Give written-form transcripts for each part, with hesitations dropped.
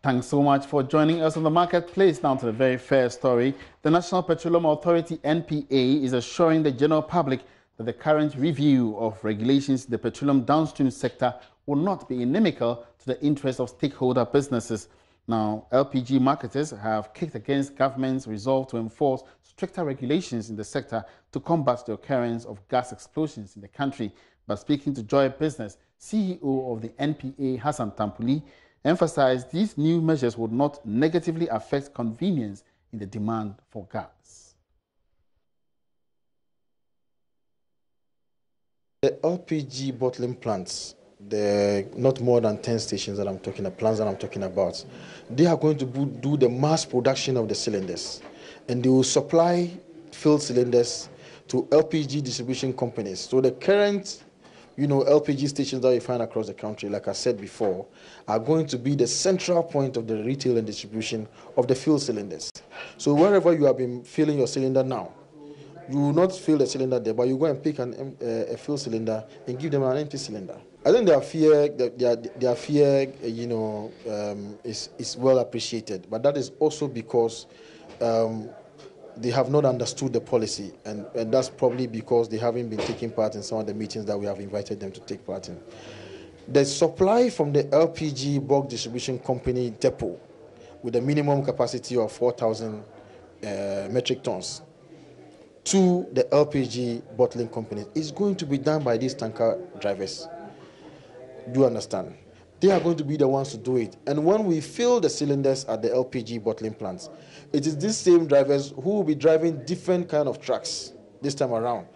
Thanks so much for joining us on the marketplace. Now to the very first story. The National Petroleum Authority, NPA, is assuring the general public that the current review of regulations in the petroleum downstream sector will not be inimical to the interests of stakeholder businesses. Now, LPG marketers have kicked against government's resolve to enforce stricter regulations in the sector to combat the occurrence of gas explosions in the country. But speaking to Joy Business, CEO of the NPA, Hassan Tampuli, emphasized these new measures would not negatively affect convenience in the demand for gas. The LPG bottling plants, the not more than 10 stations that I'm talking about, plants that I'm talking about, they are going to do the mass production of the cylinders, and they will supply filled cylinders to LPG distribution companies. So the current LPG stations that you find across the country, like I said before, are going to be the central point of the retail and distribution of the fuel cylinders. So wherever you have been filling your cylinder now, you will not fill the cylinder there, but you go and pick a fuel cylinder and give them an empty cylinder. I think their fear, is well appreciated, but that is also because they have not understood the policy, and that's probably because they haven't been taking part in some of the meetings that we have invited them to take part in. The supply from the LPG bulk distribution company depot with a minimum capacity of 4,000 metric tons to the LPG bottling companies is going to be done by these tanker drivers. Do you understand? They are going to be the ones to do it. And when we fill the cylinders at the LPG bottling plants, it is these same drivers who will be driving different kind of trucks this time around,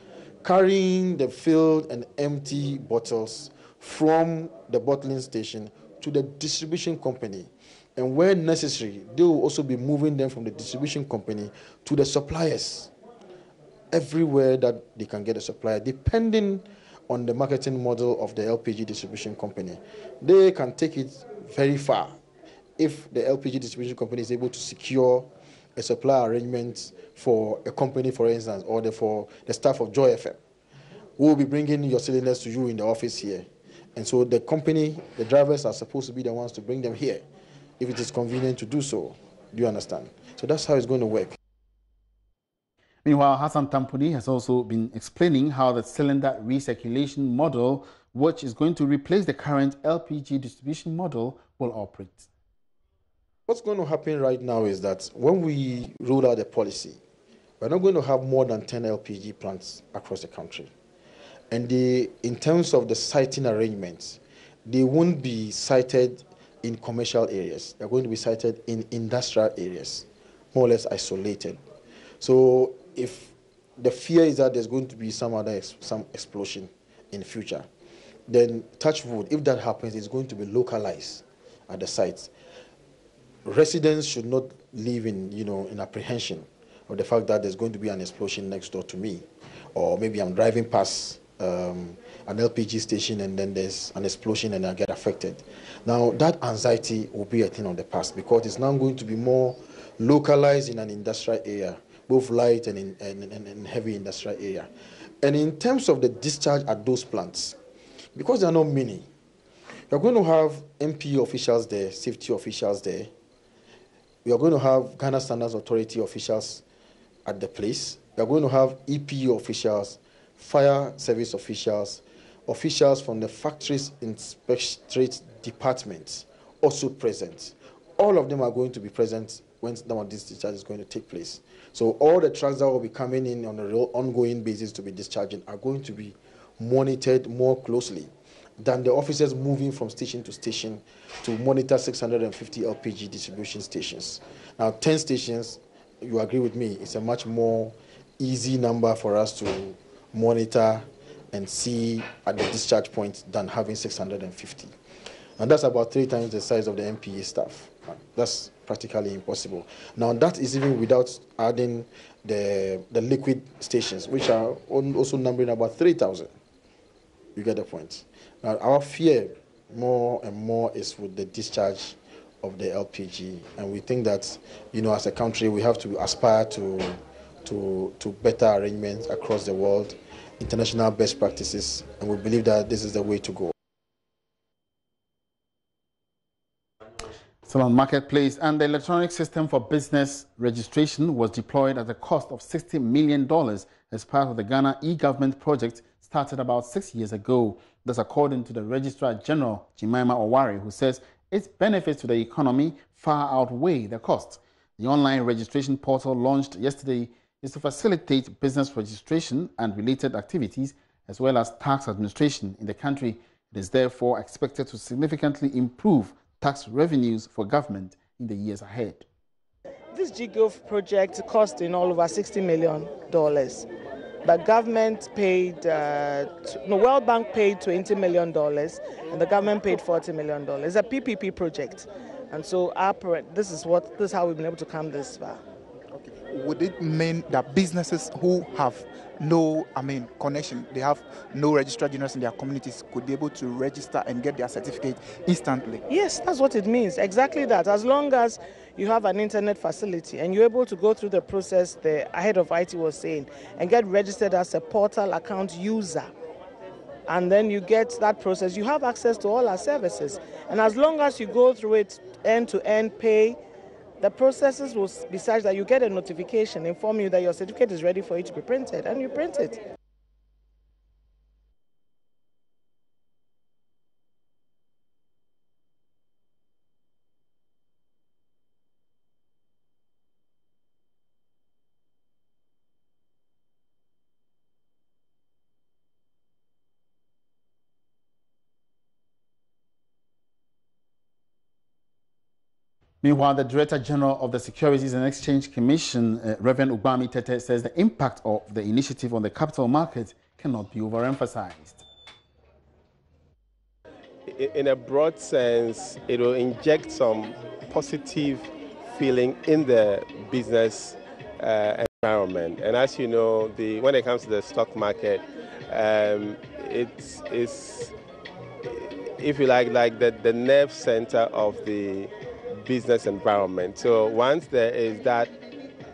carrying the filled and empty bottles from the bottling station to the distribution company. And where necessary, they will also be moving them from the distribution company to the suppliers, everywhere that they can get a supplier, depending on the marketing model of the LPG distribution company. They can take it very far if the LPG distribution company is able to secure a supply arrangement for a company, for instance, or for the staff of Joy FM, who will be bringing your cylinders to you in the office here. And so the company, the drivers are supposed to be the ones to bring them here, if it is convenient to do so. Do you understand? So that's how it's going to work. Meanwhile, Hassan Tampuli has also been explaining how the cylinder recirculation model, which is going to replace the current LPG distribution model, will operate. What's going to happen right now is that when we roll out the policy, we're not going to have more than 10 LPG plants across the country. And in terms of the siting arrangements, they won't be sited in commercial areas. They're going to be sited in industrial areas, more or less isolated. So if the fear is that there's going to be some explosion in the future, then touch wood, if that happens, it's going to be localized at the sites. Residents should not live in apprehension of the fact that there's going to be an explosion next door to me, or maybe I'm driving past an LPG station and then there's an explosion and I get affected. Now that anxiety will be a thing of the past, because it's now going to be more localized in an industrial area, both light and heavy industrial area. And in terms of the discharge at those plants, because there are not many, you're going to have MPA officials there, safety officials there. We are going to have Ghana Standards Authority officials at the place. We are going to have EPU officials, fire service officials, officials from the factories inspectorate departments also present. All of them are going to be present when some of this discharge is going to take place. So all the trucks that will be coming in on an ongoing basis to be discharging are going to be monitored more closely than the officers moving from station to station to monitor 650 LPG distribution stations. Now, 10 stations, you agree with me, it's a much more easy number for us to monitor and see at the discharge point than having 650. And that's about 3 times the size of the MPA staff. That's practically impossible. Now, that is even without adding the liquid stations, which are also numbering about 3,000. You get the point. Now, our fear more and more is with the discharge of the LPG. And we think that, as a country, we have to aspire to better arrangements across the world, international best practices, and we believe that this is the way to go. Still on Marketplace, and the electronic system for business registration was deployed at a cost of $60 million as part of the Ghana e-government project started about 6 years ago. That's according to the Registrar General, Jemima Owari, who says its benefits to the economy far outweigh the costs. The online registration portal launched yesterday is to facilitate business registration and related activities as well as tax administration in the country. It is therefore expected to significantly improve tax revenues for government in the years ahead. This GGov project cost in all over $60 million. The government paid, World Bank paid $20 million and the government paid $40 million. It's a PPP project. And so this is how we've been able to come this far. Okay. Would it mean that businesses who have no, connection, they have no registrar generals in their communities, could be able to register and get their certificate instantly? Yes, that's what it means. Exactly that. As long as you have an internet facility and you're able to go through the process the head of IT was saying and get registered as a portal account user, and then you get that process, you have access to all our services. And as long as you go through it end-to-end pay, the processes will be such that you get a notification informing you that your certificate is ready for you to be printed, and you print it. Meanwhile, the Director General of the Securities and Exchange Commission, Reverend Ugbami Tete, says the impact of the initiative on the capital market cannot be overemphasized. In a broad sense, it will inject some positive feeling in the business environment. And as you know, when it comes to the stock market, it's if you like the nerve center of the business environment. So once there is that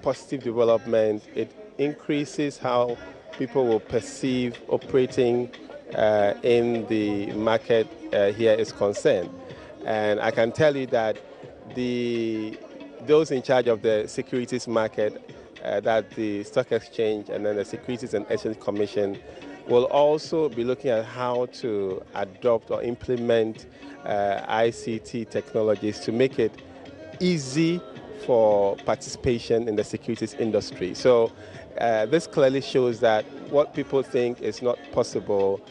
positive development, it increases how people will perceive operating in the market here is concerned. And I can tell you that those in charge of the securities market, that the Stock Exchange and then the Securities and Exchange Commission, will also be looking at how to adopt or implement ICT technologies to make it easy for participation in the securities industry. So this clearly shows that what people think is not possible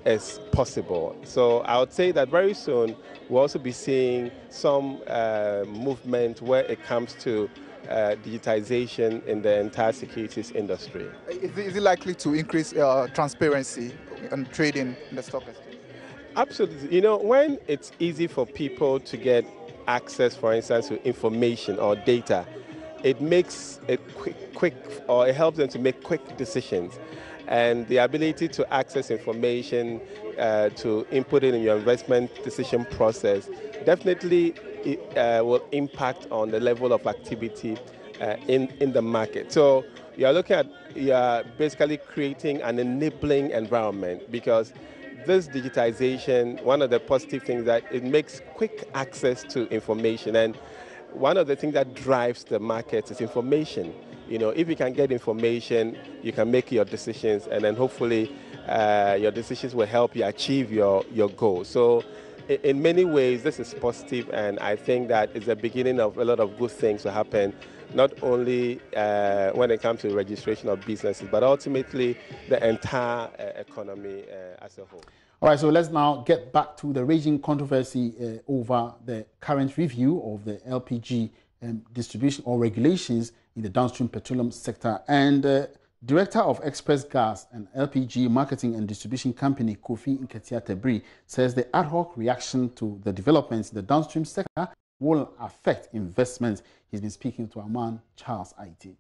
is possible. So I would say that very soon we'll also be seeing some movement where it comes to digitization in the entire securities industry. Is it likely to increase transparency and trading in the stock exchange? Absolutely. You know, when it's easy for people to get access, for instance, to information or data, it makes it quick, or it helps them to make quick decisions. And the ability to access information, to input it in your investment decision process, definitely will impact on the level of activity in the market. So you're basically creating an enabling environment, because this digitization, one of the positive things that it makes quick access to information. And one of the things that drives the market is information. You know, if you can get information, you can make your decisions, and then hopefully your decisions will help you achieve your goal. So in many ways, this is positive, and I think that it's the beginning of a lot of good things to happen, not only when it comes to registration of businesses, but ultimately the entire economy as a whole. All right, so let's now get back to the raging controversy over the current review of the LPG distribution or regulations in the downstream petroleum sector. And Director of Express Gas and LPG Marketing and Distribution Company, Kofi Nketia Tebri, says the ad hoc reaction to the developments in the downstream sector will affect investments. He's been speaking to our man, Charles Aiti.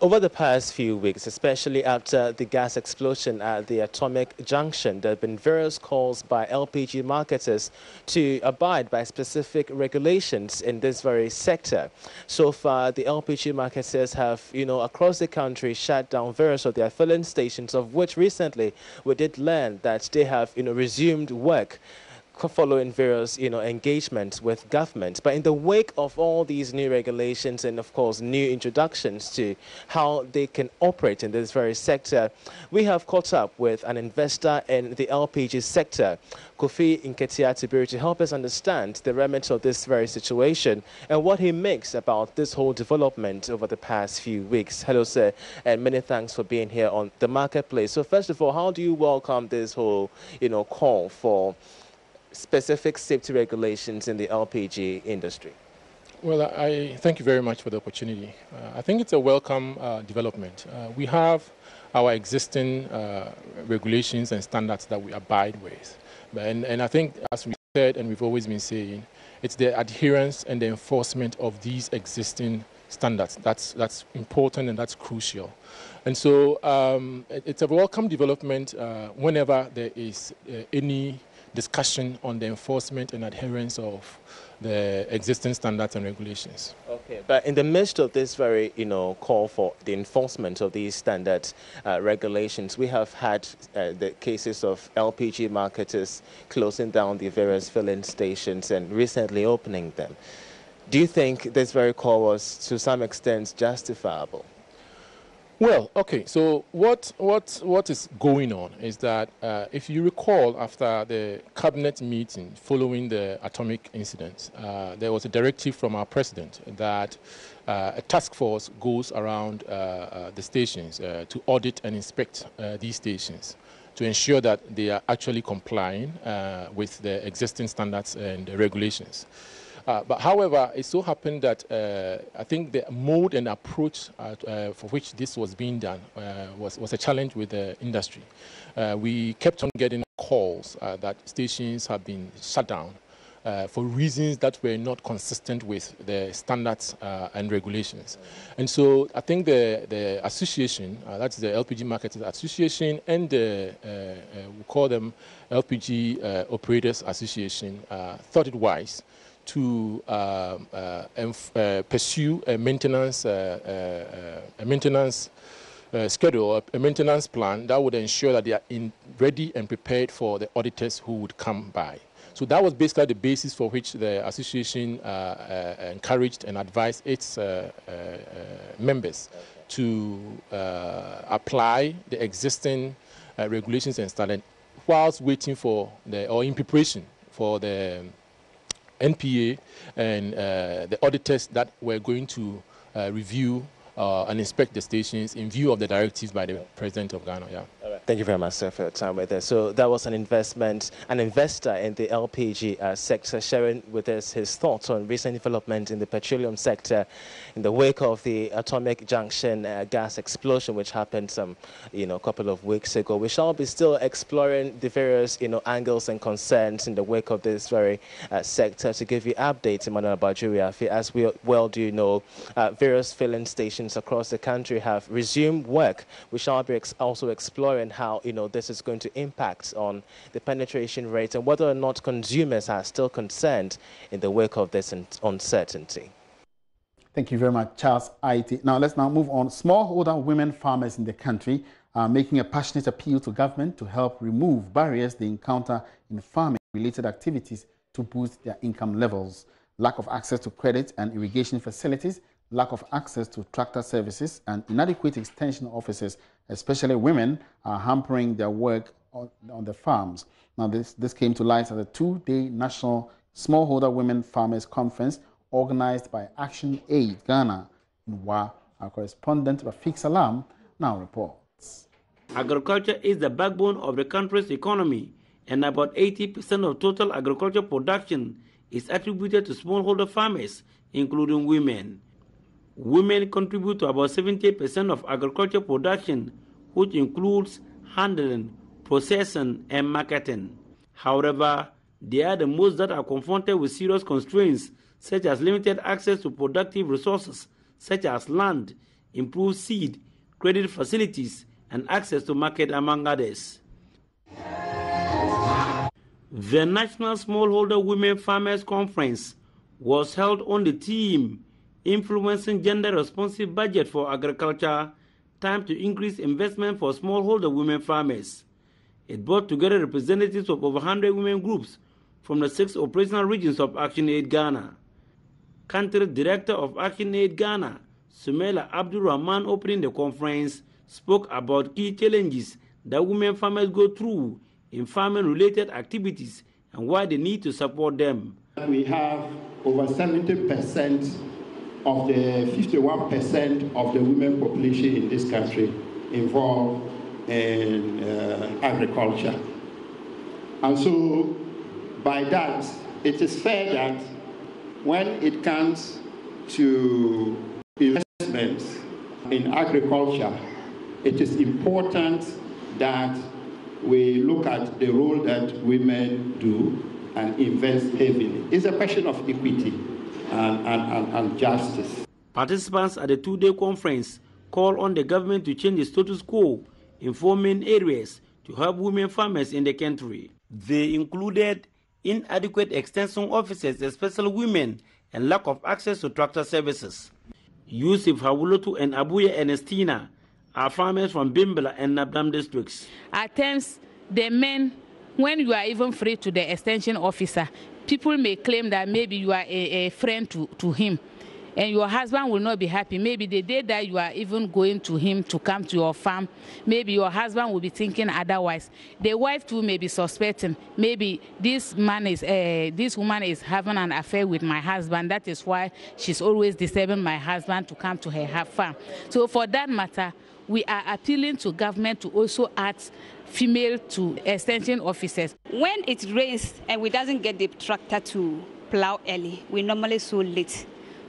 Over the past few weeks, especially after the gas explosion at the atomic junction, there have been various calls by LPG marketers to abide by specific regulations in this very sector. So far, the LPG marketers have, across the country, shut down various of their filling stations, of which recently we did learn that they have, resumed work. following various, engagements with government. But in the wake of all these new regulations and, of course, new introductions to how they can operate in this very sector, we have caught up with an investor in the LPG sector, Kofi Nketia, to help us understand the remit of this very situation and what he makes about this whole development over the past few weeks. Hello, sir, and many thanks for being here on the marketplace. So first of all, how do you welcome this whole, call for specific safety regulations in the LPG industry? Well, I thank you very much for the opportunity. I think it's a welcome development. We have our existing regulations and standards that we abide with. And I think, as we said and we've always been saying, it's the adherence and the enforcement of these existing standards that's important and that's crucial. And so it's a welcome development whenever there is any discussion on the enforcement and adherence of the existing standards and regulations. Okay, but in the midst of this very, call for the enforcement of these standard regulations, we have had the cases of LPG marketers closing down the various filling stations and recently opening them. Do you think this very call was to some extent justifiable? Well, okay, so what is going on is that if you recall, after the cabinet meeting following the atomic incident, there was a directive from our president that a task force goes around the stations to audit and inspect these stations to ensure that they are actually complying with the existing standards and regulations. But however, it so happened that I think the mode and approach for which this was being done was a challenge with the industry. We kept on getting calls that stations have been shut down for reasons that were not consistent with the standards and regulations. And so I think the association, that's the LPG Marketers Association, and we call them LPG Operators Association, thought it wise to pursue a maintenance schedule, a maintenance plan that would ensure that they are ready and prepared for the auditors who would come by. So that was basically the basis for which the association encouraged and advised its members to apply the existing regulations and standards whilst waiting for or in preparation for the NPA and the auditors that were going to review and inspect the stations in view of the directives by the President of Ghana. Yeah. All right. Thank you very much, sir, for your time with us. So that was an investor in the LPG sector, sharing with us his thoughts on recent development in the petroleum sector in the wake of the atomic junction gas explosion, which happened a couple of weeks ago. We shall be still exploring the various, angles and concerns in the wake of this very sector. To give you updates, Emmanuel Bajuri, as we well do know, various filling stations across the country have resumed work. We shall be also exploring how this is going to impact on the penetration rate and whether or not consumers are still concerned in the wake of this uncertainty. Thank you very much, Charles IT. Now let's move on. Smallholder women farmers in the country are making a passionate appeal to government to help remove barriers they encounter in farming-related activities to boost their income levels. Lack of access to credit and irrigation facilities, lack of access to tractor services, and inadequate extension officers, especially women, are hampering their work on the farms. Now, this came to light at the two-day National Smallholder Women Farmers Conference organized by Action Aid Ghana in WA. Our correspondent Rafiq Salam now reports. Agriculture is the backbone of the country's economy, and about 80% of total agricultural production is attributed to smallholder farmers, including women. Women contribute to about 70% of agricultural production, which includes handling, processing, and marketing. However, they are the most that are confronted with serious constraints, such as limited access to productive resources, such as land, improved seed, credit facilities, and access to market, among others. The National Smallholder Women Farmers Conference was held on the theme Influencing Gender-Responsive Budget for Agriculture, Time to Increase Investment for Smallholder Women Farmers. It brought together representatives of over 100 women groups from the 6 operational regions of ActionAid Ghana. Country Director of ActionAid Ghana, Sumela Abdul Rahman, opening the conference, spoke about key challenges that women farmers go through in farming-related activities and why they need to support them. We have over 70% of the 51% of the women population in this country involved in agriculture. And so by that, it is fair that when it comes to investments in agriculture, it is important that we look at the role that women do and invest heavily. It's a question of equity and justice. Participants at the two-day conference call on the government to change the status quo in 4 main areas to help women farmers in the country. They included inadequate extension offices, especially women, and lack of access to tractor services. Yusuf Hawulotu and Abuya Ernestina are farmers from Bimbala and Nabdam districts. At times, the men, when you are even free to the extension officer, people may claim that maybe you are a friend to him, and your husband will not be happy. Maybe the day that you are even going to him to come to your farm, maybe your husband will be thinking otherwise. The wife too may be suspecting, maybe this woman is having an affair with my husband. That is why she's always disturbing my husband to come to her farm. So for that matter, we are appealing to government to also add female to extension officers. When it rains and we doesn't get the tractor to plow early, we normally sow late,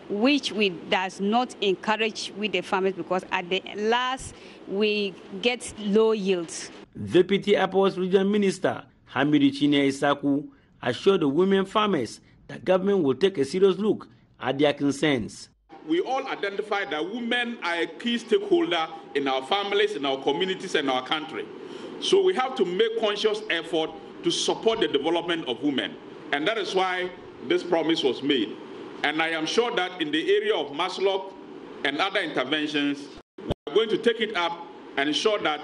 which we does not encourage with the farmers, because at the last we get low yields. Deputy Airports Regional Minister Hamidu Chinia Isaku assured the women farmers that government will take a serious look at their concerns. We all identify that women are a key stakeholder in our families, in our communities, and our country. So we have to make conscious effort to support the development of women. And that is why this promise was made. And I am sure that in the area of Maslow and other interventions, we are going to take it up and ensure that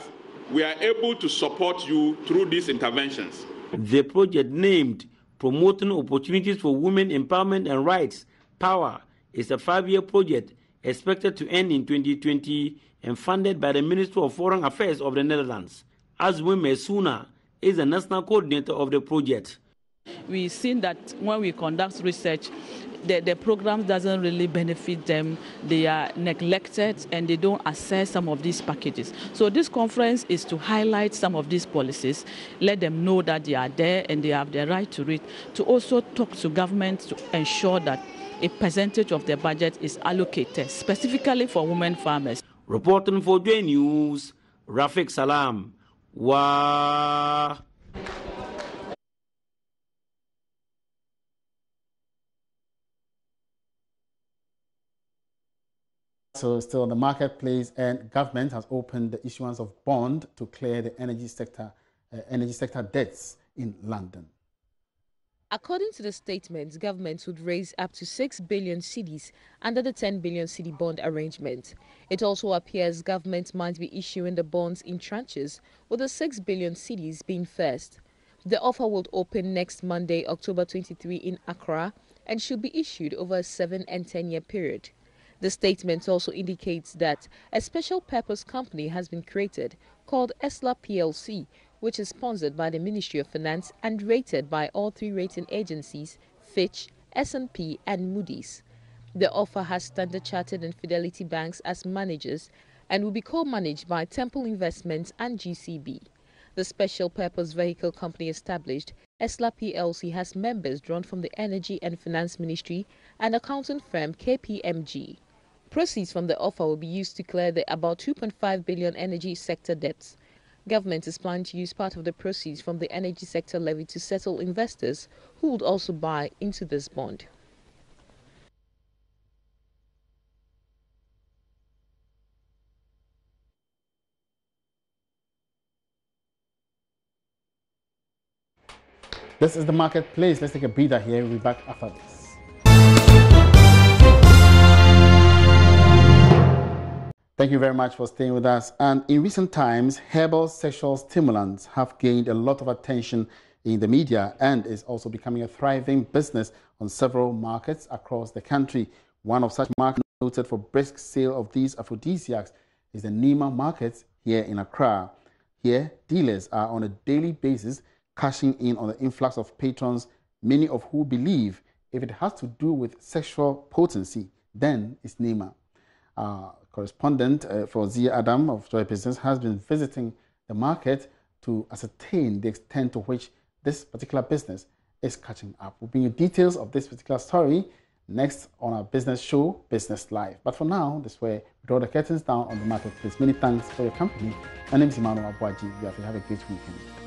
we are able to support you through these interventions. The project, named Promoting Opportunities for Women Empowerment and Rights, POWER, is a 5-year project expected to end in 2020 and funded by the Ministry of Foreign Affairs of the Netherlands. Azwe Mesuna is the national coordinator of the project. We've seen that when we conduct research, the program doesn't really benefit them. They are neglected and they don't assess some of these packages. So this conference is to highlight some of these policies, let them know that they are there and they have the right to it, to also talk to government to ensure that a percentage of the budget is allocated specifically for women farmers. Reporting for J News, Rafiq Salam. Wow. So still in the marketplace, and government has opened the issuance of bond to clear the energy sector debts in London. According to the statement, government would raise up to 6 billion cedis under the 10 billion cedi bond arrangement. It also appears government might be issuing the bonds in tranches, with the 6 billion cedis being first. The offer will open next Monday, October 23 in Accra, and should be issued over a 7- and 10-year period. The statement also indicates that a special purpose company has been created called ESLA PLC, which is sponsored by the Ministry of Finance and rated by all 3 rating agencies, Fitch, S&P and Moody's. The offer has Standard Chartered and Fidelity Banks as managers and will be co-managed by Temple Investments and GCB. The special purpose vehicle company established, ESLA PLC, has members drawn from the Energy and Finance Ministry and accounting firm KPMG. Proceeds from the offer will be used to clear the about 2.5 billion energy sector debts. Government is planning to use part of the proceeds from the energy sector levy to settle investors who would also buy into this bond. This is the marketplace. Let's take a breather here. We'll be back after this. Thank you very much for staying with us. And in recent times, herbal sexual stimulants have gained a lot of attention in the media and is also becoming a thriving business on several markets across the country. One of such markets noted for brisk sale of these aphrodisiacs is the Nima market here in Accra. Here, dealers are on a daily basis cashing in on the influx of patrons, many of who believe if it has to do with sexual potency, then it's Nima. Correspondent for Zia Adam of Joy Business has been visiting the market to ascertain the extent to which this particular business is catching up. We'll bring you details of this particular story next on our business show, Business Live. But for now, this is where we draw the curtains down on the marketplace. Many thanks for your company. My name is Emmanuel Abwaji. You have a great weekend.